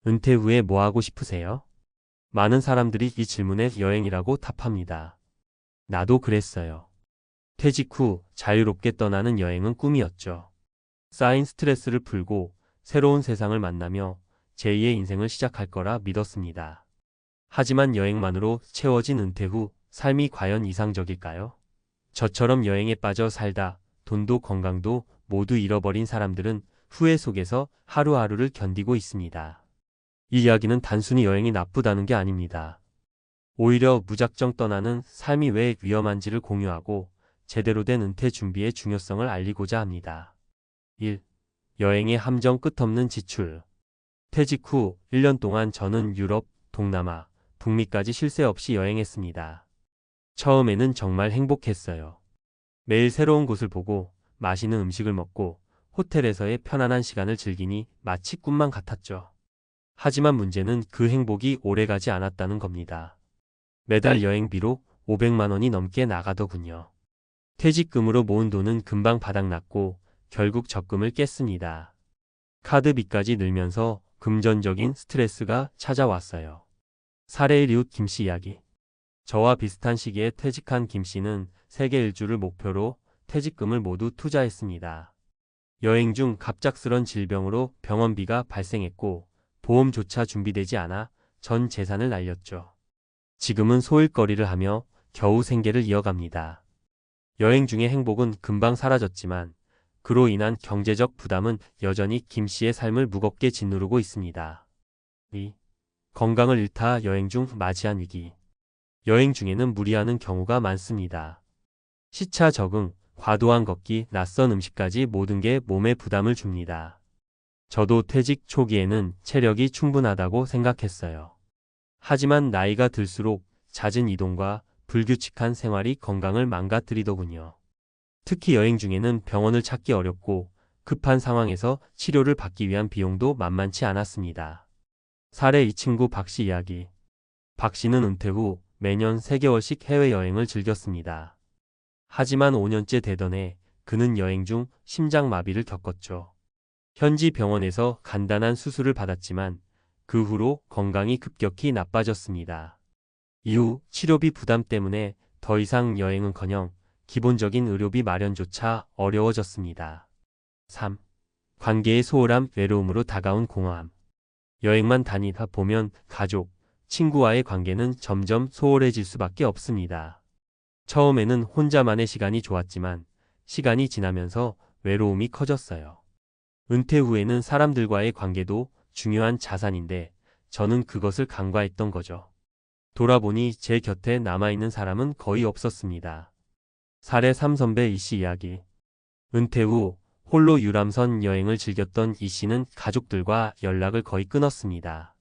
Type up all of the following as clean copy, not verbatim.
은퇴 후에 뭐 하고 싶으세요? 많은 사람들이 이 질문에 여행이라고 답합니다. 나도 그랬어요. 퇴직 후 자유롭게 떠나는 여행은 꿈이었죠. 쌓인 스트레스를 풀고 새로운 세상을 만나며 제2의 인생을 시작할 거라 믿었습니다. 하지만 여행만으로 채워진 은퇴 후 삶이 과연 이상적일까요? 저처럼 여행에 빠져 살다 돈도 건강도 모두 잃어버린 사람들은 후회 속에서 하루하루를 견디고 있습니다. 이 이야기는 단순히 여행이 나쁘다는 게 아닙니다. 오히려 무작정 떠나는 삶이 왜 위험한지를 공유하고 제대로 된 은퇴 준비의 중요성을 알리고자 합니다. 1. 여행의 함정 끝없는 지출. 퇴직 후 1년 동안 저는 유럽, 동남아, 북미까지 쉴 새 없이 여행했습니다. 처음에는 정말 행복했어요. 매일 새로운 곳을 보고 맛있는 음식을 먹고 호텔에서의 편안한 시간을 즐기니 마치 꿈만 같았죠. 하지만 문제는 그 행복이 오래가지 않았다는 겁니다. 매달 여행비로 500만 원이 넘게 나가더군요. 퇴직금으로 모은 돈은 금방 바닥났고 결국 적금을 깼습니다. 카드비까지 늘면서 금전적인 스트레스가 찾아왔어요. 사례 1 이웃 김씨 이야기. 저와 비슷한 시기에 퇴직한 김씨는 세계 일주를 목표로 퇴직금을 모두 투자했습니다. 여행 중 갑작스런 질병으로 병원비가 발생했고 보험조차 준비되지 않아 전 재산을 날렸죠. 지금은 소일거리를 하며 겨우 생계를 이어갑니다. 여행 중의 행복은 금방 사라졌지만 그로 인한 경제적 부담은 여전히 김 씨의 삶을 무겁게 짓누르고 있습니다. 2. 건강을 잃다 여행 중 맞이한 위기. 여행 중에는 무리하는 경우가 많습니다. 시차 적응, 과도한 걷기, 낯선 음식까지 모든 게 몸에 부담을 줍니다. 저도 퇴직 초기에는 체력이 충분하다고 생각했어요. 하지만 나이가 들수록 잦은 이동과 불규칙한 생활이 건강을 망가뜨리더군요. 특히 여행 중에는 병원을 찾기 어렵고 급한 상황에서 치료를 받기 위한 비용도 만만치 않았습니다. 사례 이 친구 박 씨 이야기. 박 씨는 은퇴 후 매년 3개월씩 해외여행을 즐겼습니다. 하지만 5년째 되던 해 그는 여행 중 심장마비를 겪었죠. 현지 병원에서 간단한 수술을 받았지만 그 후로 건강이 급격히 나빠졌습니다. 이후 치료비 부담 때문에 더 이상 여행은커녕 기본적인 의료비 마련조차 어려워졌습니다. 3. 관계의 소홀함, 외로움으로 다가온 공허함. 여행만 다니다 보면 가족, 친구와의 관계는 점점 소홀해질 수밖에 없습니다. 처음에는 혼자만의 시간이 좋았지만 시간이 지나면서 외로움이 커졌어요. 은퇴 후에는 사람들과의 관계도 중요한 자산인데 저는 그것을 간과했던 거죠. 돌아보니 제 곁에 남아있는 사람은 거의 없었습니다. 사례 3 선배 이 씨 이야기. 은퇴 후 홀로 유람선 여행을 즐겼던 이 씨는 가족들과 연락을 거의 끊었습니다.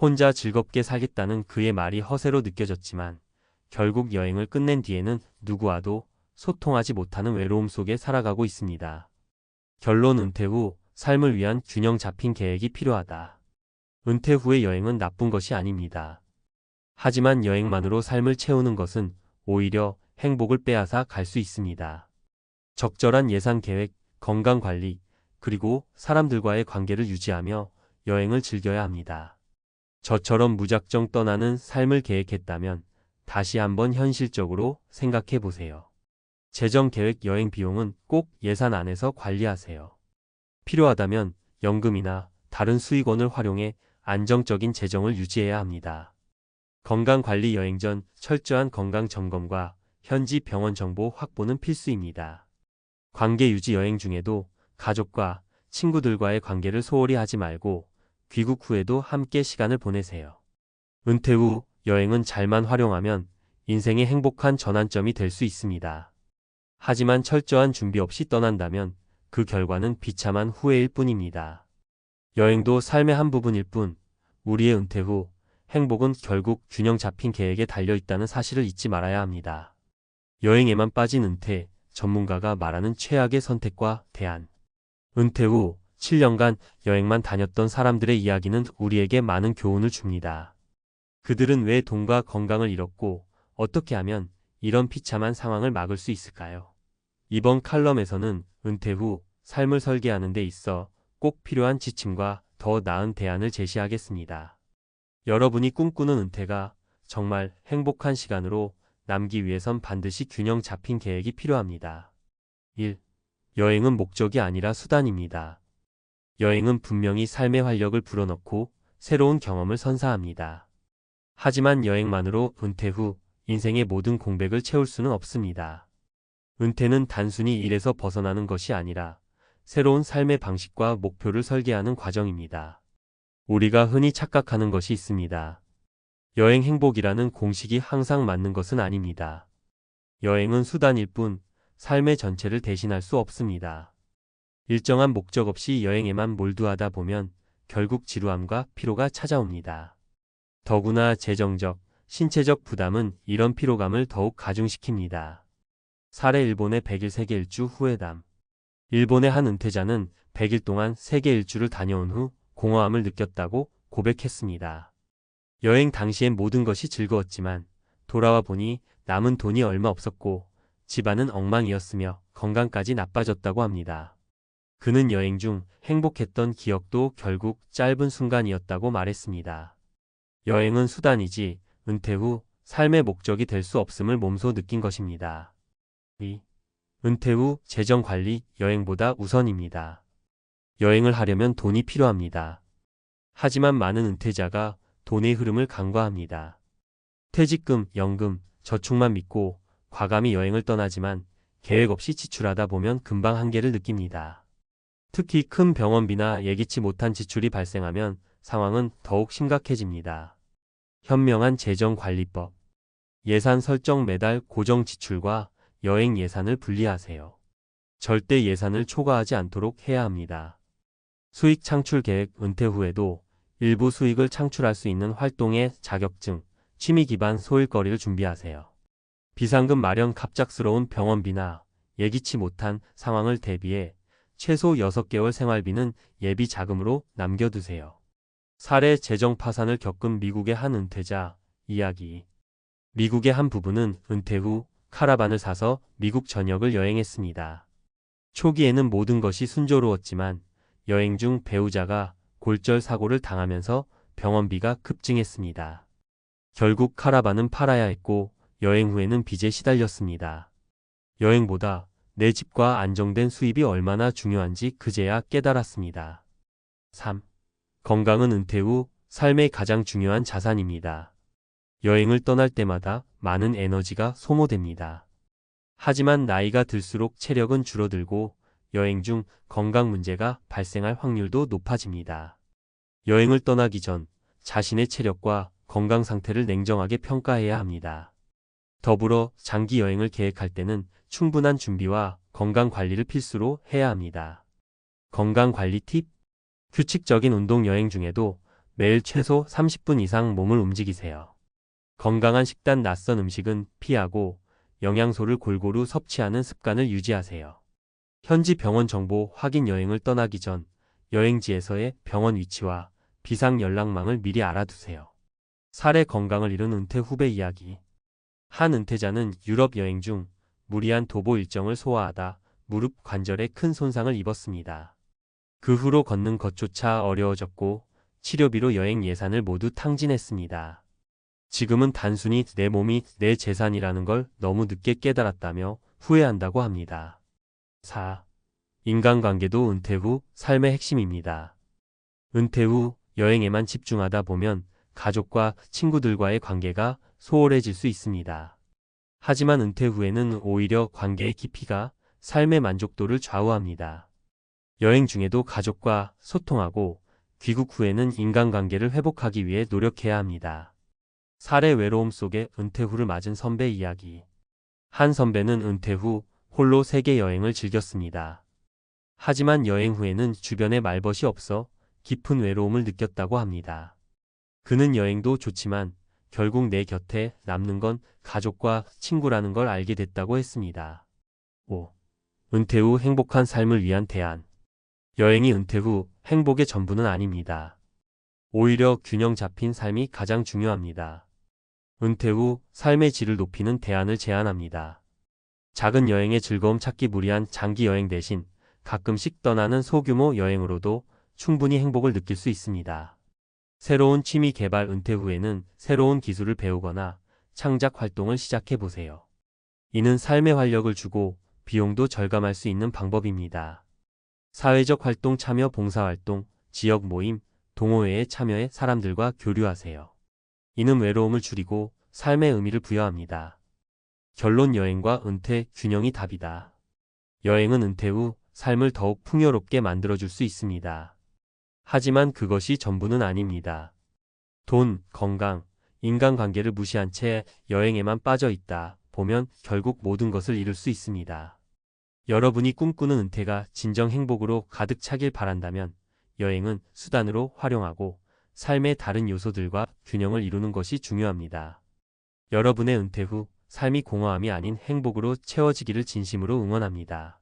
혼자 즐겁게 살겠다는 그의 말이 허세로 느껴졌지만 결국 여행을 끝낸 뒤에는 누구와도 소통하지 못하는 외로움 속에 살아가고 있습니다. 결론 은퇴 후 삶을 위한 균형 잡힌 계획이 필요하다. 은퇴 후의 여행은 나쁜 것이 아닙니다. 하지만 여행만으로 삶을 채우는 것은 오히려 행복을 빼앗아 갈 수 있습니다. 적절한 예산 계획, 건강 관리, 그리고 사람들과의 관계를 유지하며 여행을 즐겨야 합니다. 저처럼 무작정 떠나는 삶을 계획했다면 다시 한번 현실적으로 생각해 보세요. 재정 계획 여행 비용은 꼭 예산 안에서 관리하세요. 필요하다면 연금이나 다른 수익원을 활용해 안정적인 재정을 유지해야 합니다. 건강관리 여행 전 철저한 건강 점검과 현지 병원 정보 확보는 필수입니다. 관계 유지 여행 중에도 가족과 친구들과의 관계를 소홀히 하지 말고 귀국 후에도 함께 시간을 보내세요. 은퇴 후 여행은 잘만 활용하면 인생의 행복한 전환점이 될 수 있습니다. 하지만 철저한 준비 없이 떠난다면 그 결과는 비참한 후회일 뿐입니다. 여행도 삶의 한 부분일 뿐, 우리의 은퇴 후 행복은 결국 균형 잡힌 계획에 달려 있다는 사실을 잊지 말아야 합니다. 여행에만 빠진 은퇴, 전문가가 말하는 최악의 선택과 대안. 은퇴 후 7년간 여행만 다녔던 사람들의 이야기는 우리에게 많은 교훈을 줍니다. 그들은 왜 돈과 건강을 잃었고 어떻게 하면 이런 비참한 상황을 막을 수 있을까요? 이번 칼럼에서는 은퇴 후 삶을 설계하는 데 있어 꼭 필요한 지침과 더 나은 대안을 제시하겠습니다. 여러분이 꿈꾸는 은퇴가 정말 행복한 시간으로 남기 위해선 반드시 균형 잡힌 계획이 필요합니다. 1. 여행은 목적이 아니라 수단입니다. 여행은 분명히 삶의 활력을 불어넣고 새로운 경험을 선사합니다. 하지만 여행만으로 은퇴 후 인생의 모든 공백을 채울 수는 없습니다. 은퇴는 단순히 일에서 벗어나는 것이 아니라 새로운 삶의 방식과 목표를 설계하는 과정입니다. 우리가 흔히 착각하는 것이 있습니다. 여행 행복이라는 공식이 항상 맞는 것은 아닙니다. 여행은 수단일 뿐 삶의 전체를 대신할 수 없습니다. 일정한 목적 없이 여행에만 몰두하다 보면 결국 지루함과 피로가 찾아옵니다. 더구나 재정적, 신체적 부담은 이런 피로감을 더욱 가중시킵니다. 사례 일본의 100일 세계 일주 후회담. 일본의 한 은퇴자는 100일 동안 세계 일주를 다녀온 후 공허함을 느꼈다고 고백했습니다. 여행 당시엔 모든 것이 즐거웠지만 돌아와 보니 남은 돈이 얼마 없었고 집안은 엉망이었으며 건강까지 나빠졌다고 합니다. 그는 여행 중 행복했던 기억도 결국 짧은 순간이었다고 말했습니다. 여행은 수단이지 은퇴 후 삶의 목적이 될 수 없음을 몸소 느낀 것입니다. 2. 은퇴 후 재정 관리 여행보다 우선입니다. 여행을 하려면 돈이 필요합니다. 하지만 많은 은퇴자가 돈의 흐름을 간과합니다. 퇴직금, 연금, 저축만 믿고 과감히 여행을 떠나지만 계획 없이 지출하다 보면 금방 한계를 느낍니다. 특히 큰 병원비나 예기치 못한 지출이 발생하면 상황은 더욱 심각해집니다. 현명한 재정관리법. 예산 설정 매달 고정 지출과 여행 예산을 분리하세요. 절대 예산을 초과하지 않도록 해야 합니다. 수익 창출 계획. 은퇴 후에도 일부 수익을 창출할 수 있는 활동의 자격증, 취미 기반 소일거리를 준비하세요. 비상금 마련. 갑작스러운 병원비나 예기치 못한 상황을 대비해 최소 6개월 생활비는 예비 자금으로 남겨두세요. 사례. 재정 파산을 겪은 미국의 한 은퇴자 이야기. 미국의 한 부부는 은퇴 후 카라반을 사서 미국 전역을 여행했습니다. 초기에는 모든 것이 순조로웠지만 여행 중 배우자가 골절 사고를 당하면서 병원비가 급증했습니다. 결국 카라반은 팔아야 했고 여행 후에는 빚에 시달렸습니다. 여행보다 내 집과 안정된 수입이 얼마나 중요한지 그제야 깨달았습니다. 3. 건강은 은퇴 후 삶의 가장 중요한 자산입니다. 여행을 떠날 때마다 많은 에너지가 소모됩니다. 하지만 나이가 들수록 체력은 줄어들고 여행 중 건강 문제가 발생할 확률도 높아집니다. 여행을 떠나기 전 자신의 체력과 건강 상태를 냉정하게 평가해야 합니다. 더불어 장기 여행을 계획할 때는 충분한 준비와 건강 관리를 필수로 해야 합니다. 건강 관리 팁. 규칙적인 운동. 여행 중에도 매일 최소 30분 이상 몸을 움직이세요. 건강한 식단. 낯선 음식은 피하고 영양소를 골고루 섭취하는 습관을 유지하세요. 현지 병원 정보 확인. 여행을 떠나기 전 여행지에서의 병원 위치와 비상 연락망을 미리 알아두세요. 사례. 건강을 잃은 은퇴 후배 이야기. 한 은퇴자는 유럽 여행 중 무리한 도보 일정을 소화하다 무릎 관절에 큰 손상을 입었습니다. 그 후로 걷는 것조차 어려워졌고 치료비로 여행 예산을 모두 탕진했습니다. 지금은 단순히 내 몸이 내 재산이라는 걸 너무 늦게 깨달았다며 후회한다고 합니다. 4. 인간관계도 은퇴 후 삶의 핵심입니다. 은퇴 후 여행에만 집중하다 보면 가족과 친구들과의 관계가 소홀해질 수 있습니다. 하지만 은퇴 후에는 오히려 관계의 깊이가 삶의 만족도를 좌우합니다. 여행 중에도 가족과 소통하고 귀국 후에는 인간관계를 회복하기 위해 노력해야 합니다. 사례. 외로움 속에 은퇴 후를 맞은 선배 이야기. 한 선배는 은퇴 후 홀로 세계 여행을 즐겼습니다. 하지만 여행 후에는 주변에 말벗이 없어 깊은 외로움을 느꼈다고 합니다. 그는 여행도 좋지만 결국 내 곁에 남는 건 가족과 친구라는 걸 알게 됐다고 했습니다. 5. 은퇴 후 행복한 삶을 위한 대안. 여행이 은퇴 후 행복의 전부는 아닙니다. 오히려 균형 잡힌 삶이 가장 중요합니다. 은퇴 후 삶의 질을 높이는 대안을 제안합니다. 작은 여행의 즐거움 찾기. 무리한 장기 여행 대신 가끔씩 떠나는 소규모 여행으로도 충분히 행복을 느낄 수 있습니다. 새로운 취미 개발 은퇴 후에는 새로운 기술을 배우거나 창작 활동을 시작해 보세요. 이는 삶에 활력을 주고 비용도 절감할 수 있는 방법입니다. 사회적 활동 참여 봉사활동, 지역 모임, 동호회에 참여해 사람들과 교류하세요. 이는 외로움을 줄이고 삶의 의미를 부여합니다. 결론 여행과 은퇴 균형이 답이다. 여행은 은퇴 후 삶을 더욱 풍요롭게 만들어줄 수 있습니다. 하지만 그것이 전부는 아닙니다. 돈, 건강, 인간관계를 무시한 채 여행에만 빠져 있다 보면 결국 모든 것을 잃을 수 있습니다. 여러분이 꿈꾸는 은퇴가 진정 행복으로 가득 차길 바란다면 여행은 수단으로 활용하고 삶의 다른 요소들과 균형을 이루는 것이 중요합니다. 여러분의 은퇴 후 삶이 공허함이 아닌 행복으로 채워지기를 진심으로 응원합니다.